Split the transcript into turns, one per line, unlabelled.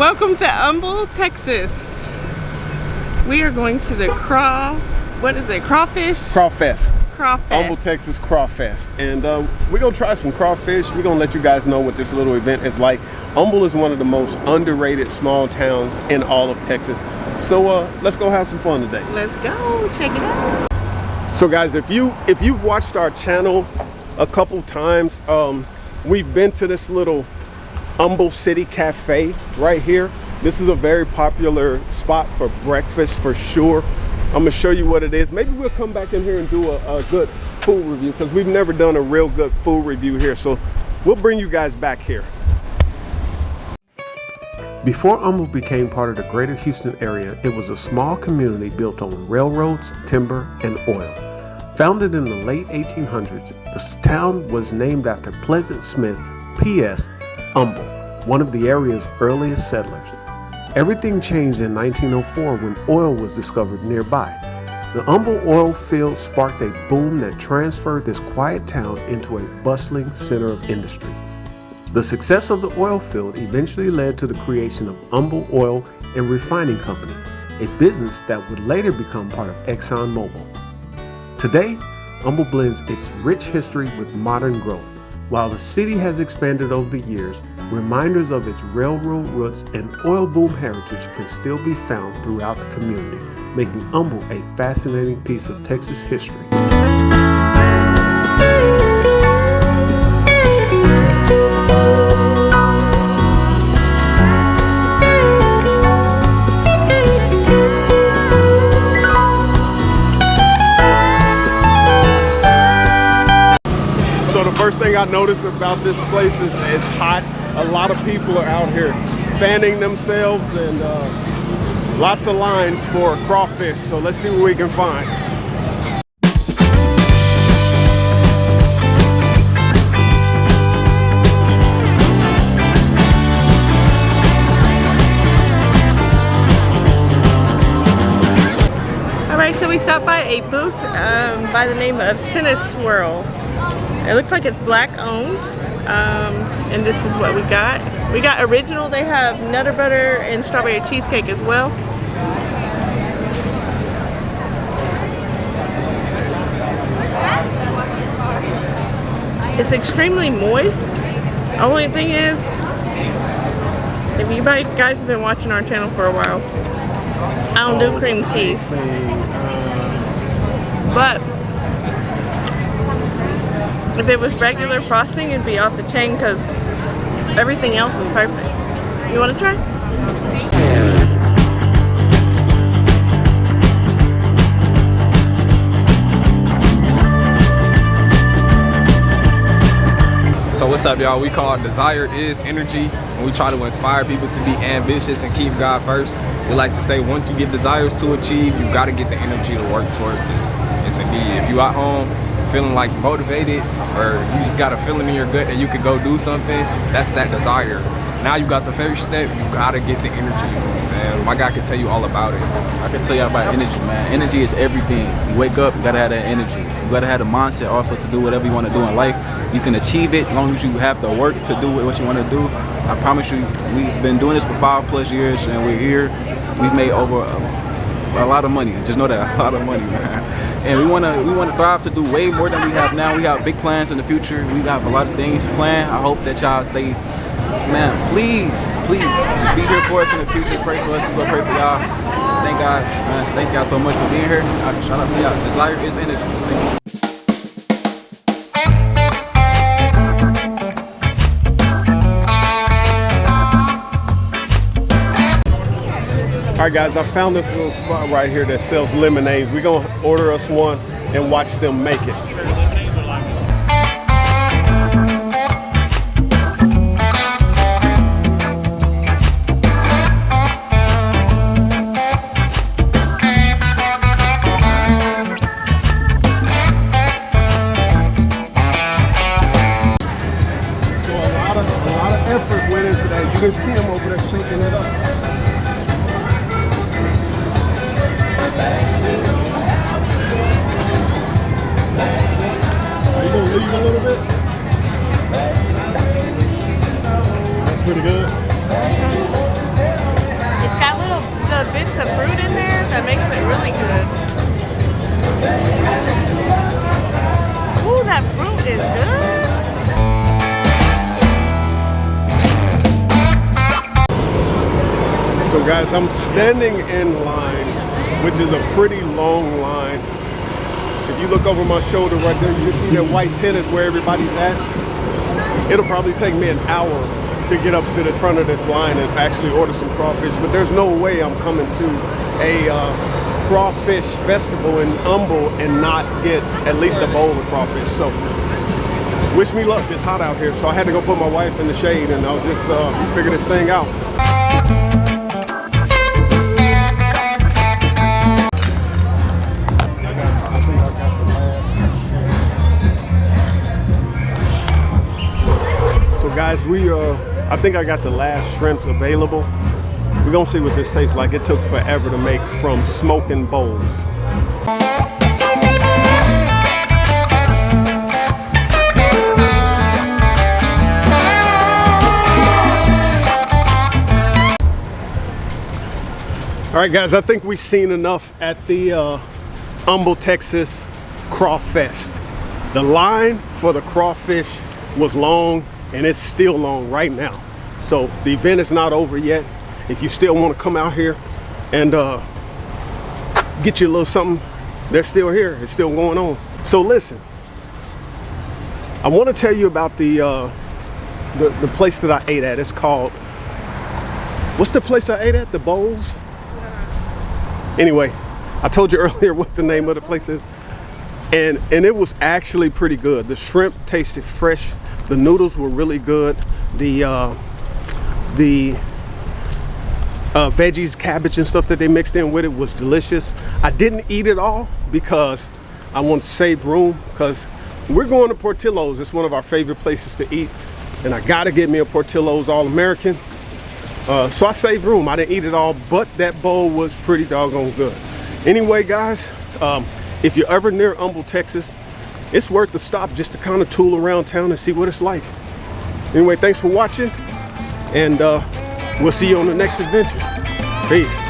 Welcome to Humble, Texas. We are going to the CrawFest?
CrawFest.
CrawFest.
Humble, Texas CrawFest. And we're going to try some crawfish. We're going to let you guys know what this little event is like. Humble is one of the most underrated small towns in all of Texas. So let's go have some fun today.
Let's go. Check it out.
So guys, if you've watched our channel a couple times, we've been to this little Humble City Cafe right here. This is a very popular spot for breakfast for sure. I'm gonna show you what it is. Maybe we'll come back in here and do a good food review because we've never done a real good food review here. So we'll bring you guys back here. Before Humble became part of the greater Houston area, it was a small community built on railroads, timber, and oil. Founded in the late 1800s, the town was named after Pleasant Smith, P.S. Humble, one of the area's earliest settlers. Everything changed in 1904 when oil was discovered nearby. The Humble oil field sparked a boom that transferred this quiet town into a bustling center of industry. The success of the oil field eventually led to the creation of Humble Oil and Refining Company, a business that would later become part of ExxonMobil. Today, Humble blends its rich history with modern growth. While the city has expanded over the years, reminders of its railroad roots and oil boom heritage can still be found throughout the community, making Humble a fascinating piece of Texas history. First thing I noticed about this place is it's hot. A lot of people are out here fanning themselves and lots of lines for crawfish. So let's see what we can find.
All right, so we stopped by a booth by the name of Swirl. It looks like it's black owned, and this is what we got. We got original. They have Nutter Butter and strawberry cheesecake as well. It's extremely moist. Only thing is, if you guys have been watching our channel for a while, I don't do cream cheese, but if it was regular frosting, it'd be off the chain because everything else is perfect. You want to try?
So what's up, y'all? We call it Desire is Energy, and we try to inspire people to be ambitious and keep God first. We like to say once you get desires to achieve, you got to get the energy to work towards it. Yes, indeed. If you at home feeling like motivated, or you just got a feeling in your gut that you could go do something, that's that desire. Now you got the first step, you gotta get the energy, you know what I'm saying? My guy can tell you all about it.
I can tell you about energy, man. Energy is everything. You wake up, you gotta have that energy. You gotta have the mindset also to do whatever you wanna do in life. You can achieve it as long as you have the work to do what you wanna do. I promise you, we've been doing this for 5+ years and we're here. We've made over a lot of money. Just know that, a lot of money, man. And we want to thrive to do way more than we have now. We have big plans in the future. We got a lot of things planned. I hope that y'all stay, man, please, just be here for us in the future. Pray for us. We're going to pray for y'all. Thank God, man. Thank y'all so much for being here. Shout out to y'all. Desire is energy.
All right, guys, I found this little spot right here that sells lemonades. We're gonna order us one and watch them make it. So a lot of effort went into that. You can see them over there shaking it up. Leave a little bit. That's pretty good.
bits of fruit in there that makes it really good. Ooh, that fruit is good.
So guys, I'm standing in line, which is a pretty long line. If you look over my shoulder right there, you can see that white tent is where everybody's at. It'll probably take me an hour to get up to the front of this line and actually order some crawfish, but there's no way I'm coming to a crawfish festival in Humble and not get at least a bowl of crawfish. So wish me luck. It's hot out here, so I had to go put my wife in the shade and I'll just figure this thing out. Guys, I think I got the last shrimps available. We're gonna see what this tastes like. It took forever to make from smoking bowls. All right, guys, I think we've seen enough at the Humble, Texas CrawFest. The line for the crawfish was long, and it's still long right now. So the event is not over yet. If you still want to come out here and get you a little something, they're still here. It's still going on. So listen, I want to tell you about the place that I ate at. It's called, what's the place I ate at? The Bowls? Anyway, I told you earlier what the name of the place is. And it was actually pretty good. The shrimp tasted fresh. The noodles were really good. The veggies, cabbage and stuff that they mixed in with it was delicious. I didn't eat it all because I want to save room, because we're going to Portillo's. It's one of our favorite places to eat, and I gotta get me a Portillo's All-American. So I saved room. I didn't eat it all, but that bowl was pretty doggone good. Anyway, guys, if you're ever near Humble, Texas, it's worth the stop just to kind of tool around town and see what it's like. Anyway, thanks for watching, and we'll see you on the next adventure. Peace.